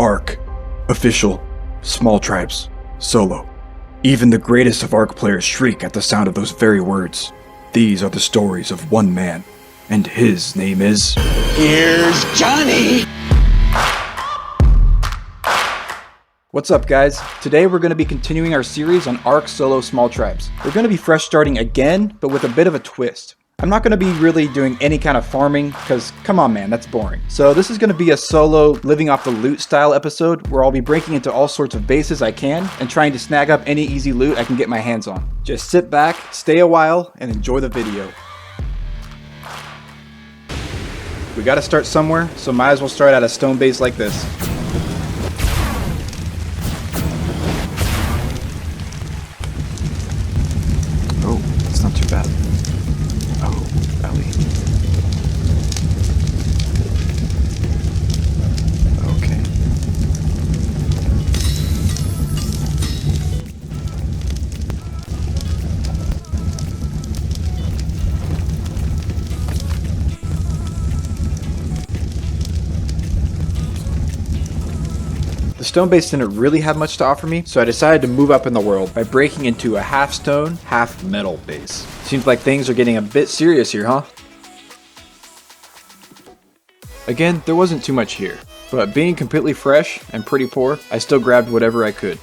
Ark. Official. Small tribes. Solo. Even the greatest of Ark players shriek at the sound of those very words. These are the stories of one man, and his name is... Here's Johnny! What's up, guys? Today we're going to be continuing our series on Ark Solo Small Tribes. We're going to be fresh starting again, but with a bit of a twist. I'm not going to be really doing any kind of farming, because come on man, that's boring. So this is going to be a solo living off the loot style episode, where I'll be breaking into all sorts of bases I can, and trying to snag up any easy loot I can get my hands on. Just sit back, stay a while, and enjoy the video. We gotta start somewhere, so might as well start at a stone base like this. Oh, it's not too bad. Oh, Ellie. Okay. The stone base didn't really have much to offer me, so I decided to move up in the world by breaking into a half stone, half metal base. Seems like things are getting a bit serious here, huh? Again, there wasn't too much here, but being completely fresh and pretty poor, I still grabbed whatever I could.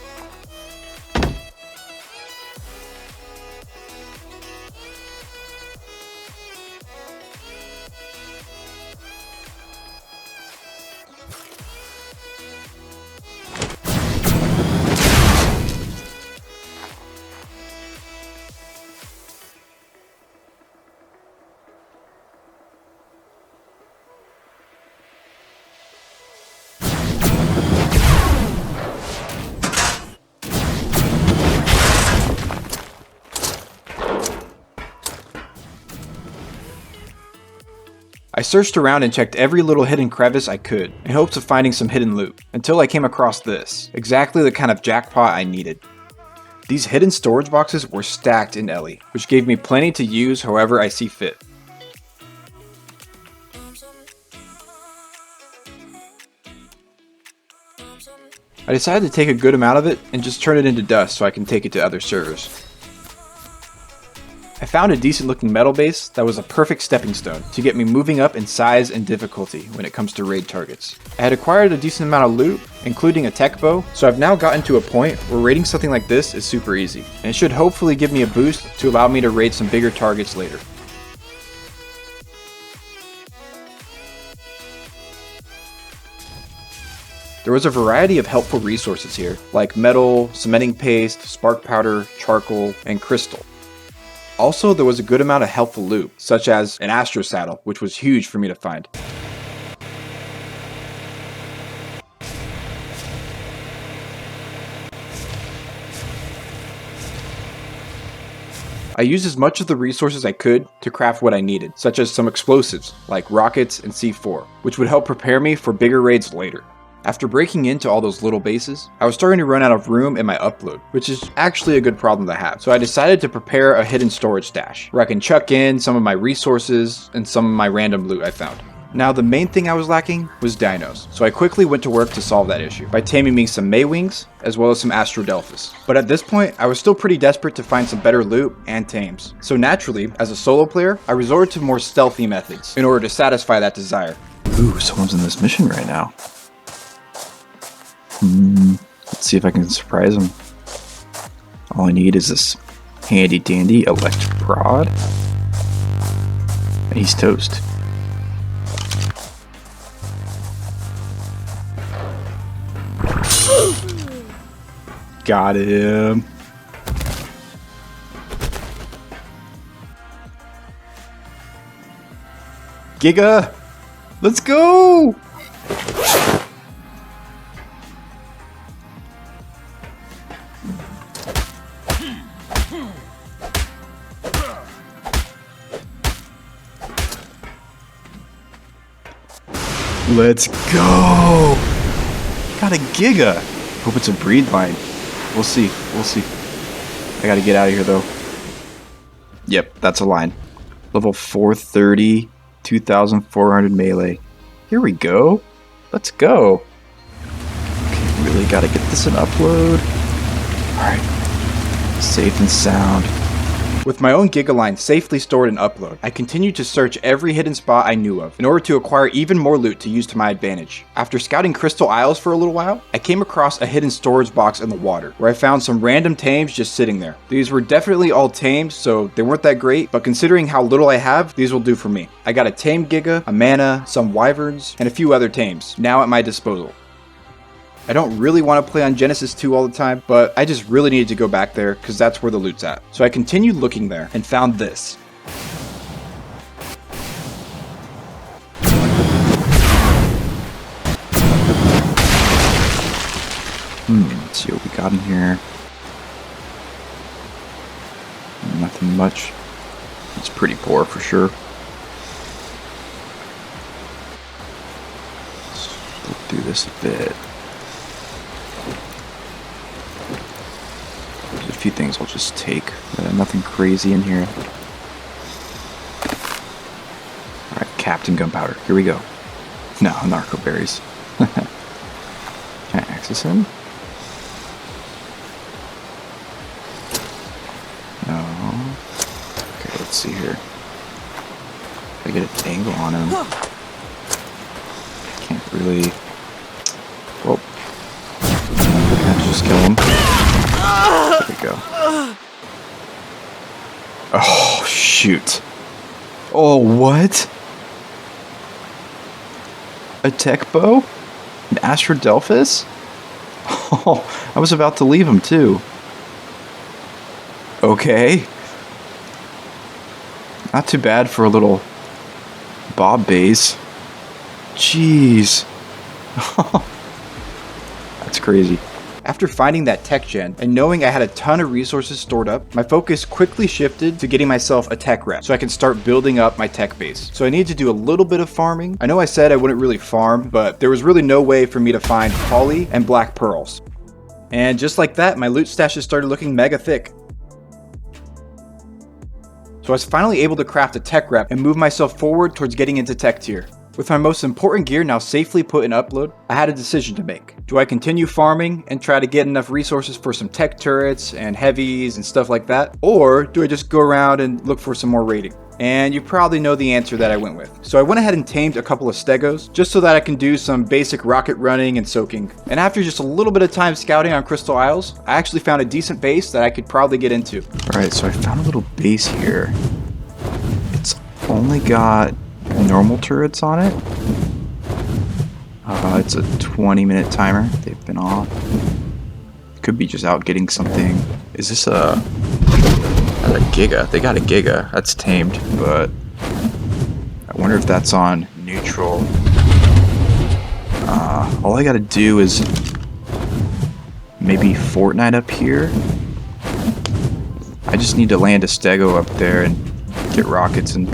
I searched around and checked every little hidden crevice I could, in hopes of finding some hidden loot, until I came across this, exactly the kind of jackpot I needed. These hidden storage boxes were stacked in Ellie, which gave me plenty to use however I see fit. I decided to take a good amount of it and just turn it into dust so I can take it to other servers. I found a decent looking metal base that was a perfect stepping stone to get me moving up in size and difficulty when it comes to raid targets. I had acquired a decent amount of loot, including a tech bow, so I've now gotten to a point where raiding something like this is super easy, and it should hopefully give me a boost to allow me to raid some bigger targets later. There was a variety of helpful resources here, like metal, cementing paste, spark powder, charcoal, and crystal. Also, there was a good amount of helpful loot, such as an astro saddle, which was huge for me to find. I used as much of the resources I could to craft what I needed, such as some explosives, like rockets and C4, which would help prepare me for bigger raids later. After breaking into all those little bases, I was starting to run out of room in my upload, which is actually a good problem to have. So I decided to prepare a hidden storage stash, where I can chuck in some of my resources and some of my random loot I found. Now the main thing I was lacking was dinos, so I quickly went to work to solve that issue by taming me some Maywings, as well as some Astrodelphus. But at this point, I was still pretty desperate to find some better loot and tames. So naturally, as a solo player, I resorted to more stealthy methods in order to satisfy that desire. Ooh, someone's in this mission right now. Let's see if I can surprise him. All I need is this handy dandy electric rod. And he's toast. Got him. Giga! Let's go! Let's go! Got a Giga! Hope it's a breed line. We'll see. We'll see. I gotta get out of here though. Yep, that's a line. Level 430, 2,400 melee. Here we go. Let's go. gotta get this in upload. Alright. Safe and sound. With my own Gigaline safely stored in Upload, I continued to search every hidden spot I knew of in order to acquire even more loot to use to my advantage. After scouting Crystal Isles for a little while, I came across a hidden storage box in the water, where I found some random tames just sitting there. These were definitely all tamed, so they weren't that great, but considering how little I have, these will do for me. I got a tamed Giga, a mana, some wyverns, and a few other tames, now at my disposal. I don't really want to play on Genesis 2 all the time, but I just really needed to go back there because that's where the loot's at. So I continued looking there and found this. Let's see what we got in here. Nothing much. It's pretty poor for sure. Let's look through this a bit. There's a few things I'll just take. Nothing crazy in here. Alright, Captain Gunpowder. Here we go. No, narco berries. Can I access him? No. Okay, let's see here. I get an angle on him. Can't really. Well, can't just kill him. There we go. Oh, shoot. Oh, what? A tech bow? An Astrodelphus? Oh, I was about to leave him too. Okay. Not too bad for a little Bob base. Jeez. That's crazy. After finding that tech gen and knowing I had a ton of resources stored up, my focus quickly shifted to getting myself a tech rep so I can start building up my tech base. So I needed to do a little bit of farming. I know I said I wouldn't really farm, but there was really no way for me to find holly and black pearls. And just like that, my loot stashes started looking mega thick. So I was finally able to craft a tech rep and move myself forward towards getting into tech tier. With my most important gear now safely put in upload, I had a decision to make. Do I continue farming and try to get enough resources for some tech turrets and heavies and stuff like that? Or do I just go around and look for some more raiding? And you probably know the answer that I went with. So I went ahead and tamed a couple of stegos just so that I can do some basic rocket running and soaking. And after just a little bit of time scouting on Crystal Isles, I actually found a decent base that I could probably get into. Alright, so I found a little base here. It's only got normal turrets on it. It's a 20-minute timer. They've been off. Could be just out getting something. Is this a Giga? They got a Giga. That's tamed, but I wonder if that's on neutral. All I gotta do is maybe Fortnite up here. I just need to land a stego up there and get rockets, and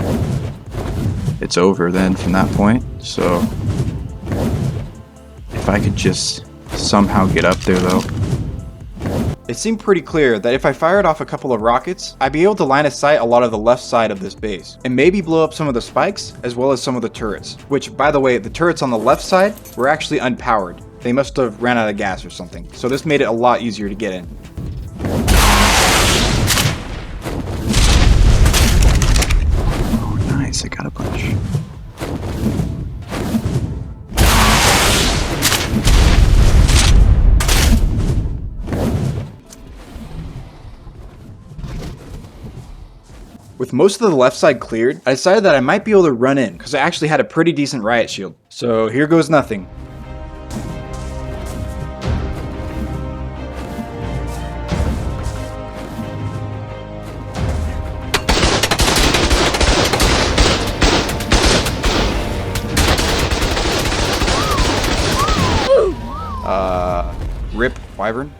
it's over then from that point. So if I could just somehow get up there though. It seemed pretty clear that if I fired off a couple of rockets, I'd be able to line of sight a lot of the left side of this base, and maybe blow up some of the spikes, as well as some of the turrets. Which, by the way, the turrets on the left side were actually unpowered. They must have ran out of gas or something, so this made it a lot easier to get in. Oh nice, I got a bunch. With most of the left side cleared, I decided that I might be able to run in, because I actually had a pretty decent riot shield. So here goes nothing. Rip wyvern.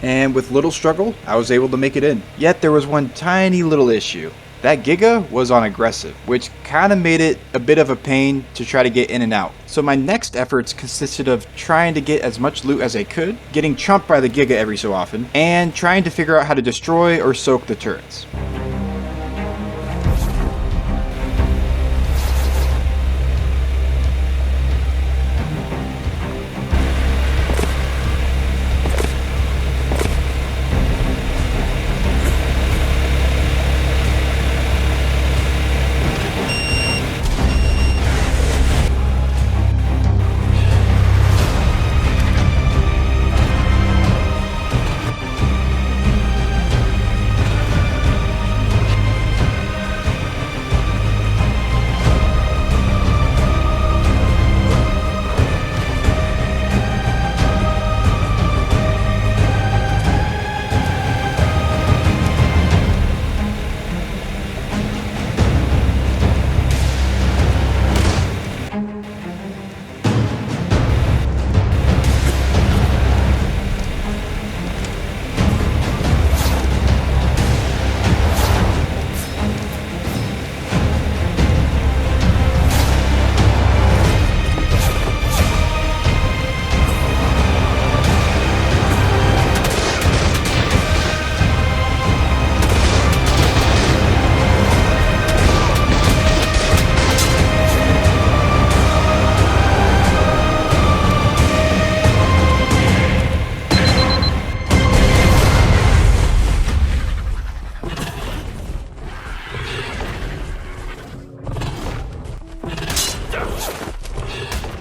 And and with little struggle, I was able to make it in. Yet there was one tiny little issue. That Giga was on aggressive, which kinda made it a bit of a pain to try to get in and out. So my next efforts consisted of trying to get as much loot as I could, getting chumped by the Giga every so often, and trying to figure out how to destroy or soak the turrets.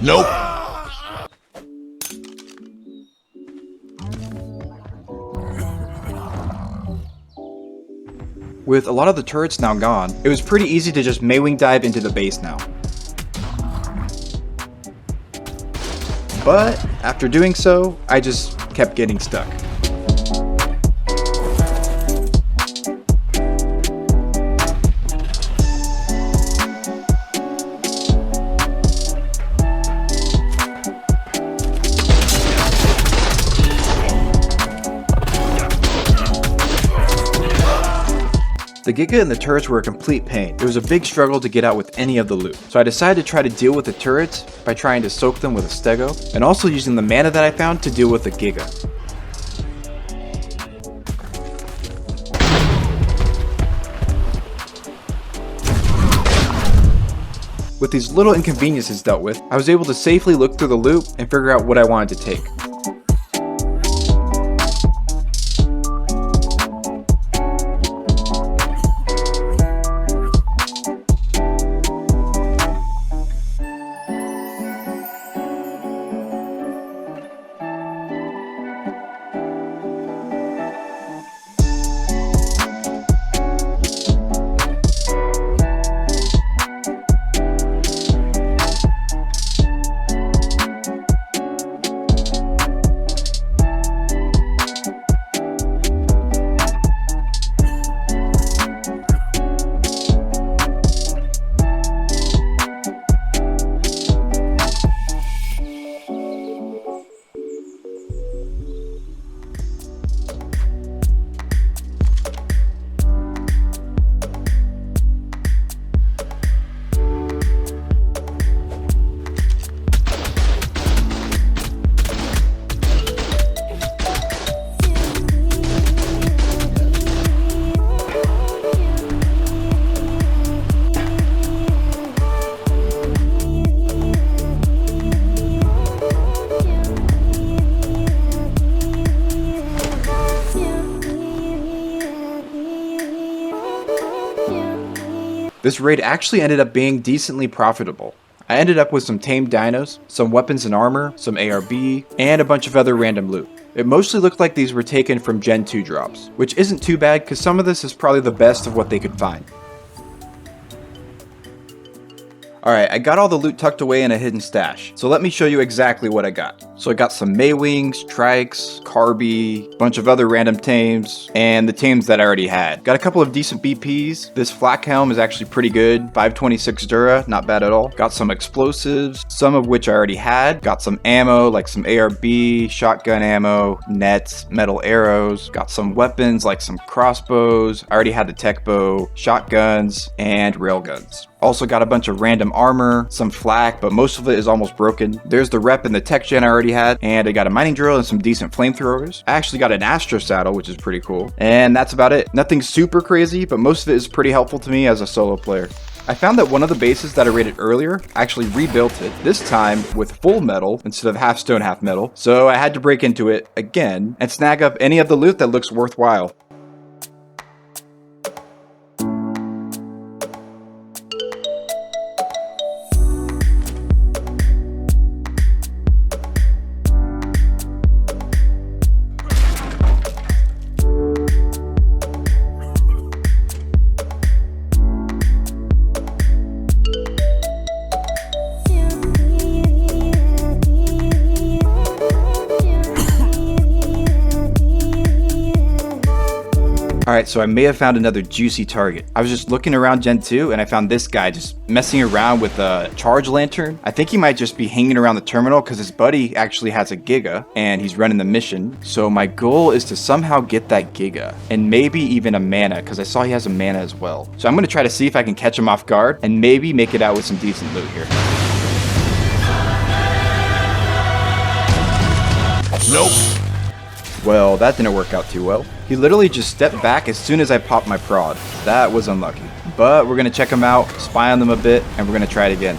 Nope. With a lot of the turrets now gone, it was pretty easy to just Maywing dive into the base now. But after doing so, I just kept getting stuck. The Giga and the turrets were a complete pain. It was a big struggle to get out with any of the loot. So I decided to try to deal with the turrets by trying to soak them with a stego, and also using the mana that I found to deal with the Giga. With these little inconveniences dealt with, I was able to safely look through the loot and figure out what I wanted to take. This raid actually ended up being decently profitable. I ended up with some tamed dinos, some weapons and armor, some ARB, and a bunch of other random loot. It mostly looked like these were taken from Gen 2 drops, which isn't too bad because some of this is probably the best of what they could find. Alright, I got all the loot tucked away in a hidden stash, so let me show you exactly what I got. So I got some Maywings, Trikes, Carby, bunch of other random tames, and the tames that I already had. Got a couple of decent BPs. This flak helm is actually pretty good, 526 Dura, not bad at all. Got some explosives, some of which I already had. Got some ammo, like some ARB, shotgun ammo, nets, metal arrows. Got some weapons, like some crossbows. I already had the tech bow, shotguns, and railguns. Also got a bunch of random armor, some flak, but most of it is almost broken. There's the rep and the tech gen I already had, and I got a mining drill and some decent flamethrowers. I actually got an Astro saddle, which is pretty cool. And that's about it. Nothing super crazy, but most of it is pretty helpful to me as a solo player. I found that one of the bases that I raided earlier, I actually rebuilt it, this time with full metal instead of half stone, half metal. So I had to break into it again and snag up any of the loot that looks worthwhile. Alright, so I may have found another juicy target. I was just looking around Gen 2 and I found this guy just messing around with a charge lantern. I think he might just be hanging around the terminal because his buddy actually has a giga and he's running the mission. So my goal is to somehow get that giga and maybe even a mana because I saw he has a mana as well. So I'm going to try to see if I can catch him off guard and maybe make it out with some decent loot here. Nope. Well, that didn't work out too well. He literally just stepped back as soon as I popped my prod. That was unlucky. But we're going to check them out, spy on them a bit, and we're going to try it again.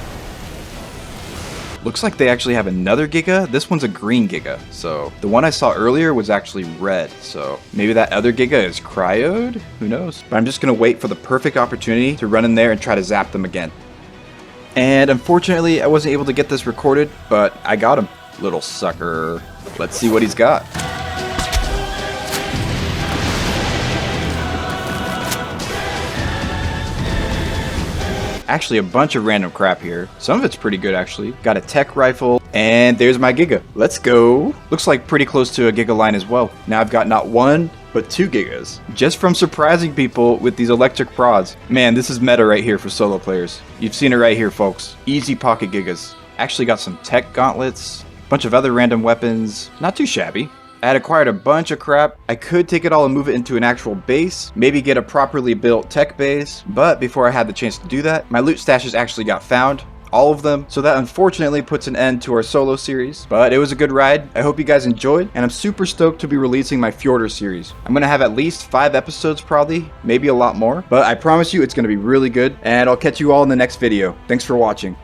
Looks like they actually have another giga. This one's a green giga. So the one I saw earlier was actually red. So maybe that other giga is cryoed? Who knows? But I'm just going to wait for the perfect opportunity to run in there and try to zap them again. And unfortunately, I wasn't able to get this recorded, but I got him. Little sucker. Let's see what he's got. Actually, a bunch of random crap here. Some of it's pretty good, actually. Got a tech rifle, and there's my giga. Let's go. Looks like pretty close to a giga line as well. Now I've got not one, but 2 gigas. Just from surprising people with these electric prods. Man, this is meta right here for solo players. You've seen it right here, folks. Easy pocket gigas. Actually got some tech gauntlets, bunch of other random weapons. Not too shabby. I had acquired a bunch of crap. I could take it all and move it into an actual base, maybe get a properly built tech base, but before I had the chance to do that, my loot stashes actually got found. All of them, so that unfortunately puts an end to our solo series, but it was a good ride. I hope you guys enjoyed, and I'm super stoked to be releasing my Fjordur series. I'm gonna have at least 5 episodes probably, maybe a lot more, but I promise you it's gonna be really good, and I'll catch you all in the next video. Thanks for watching.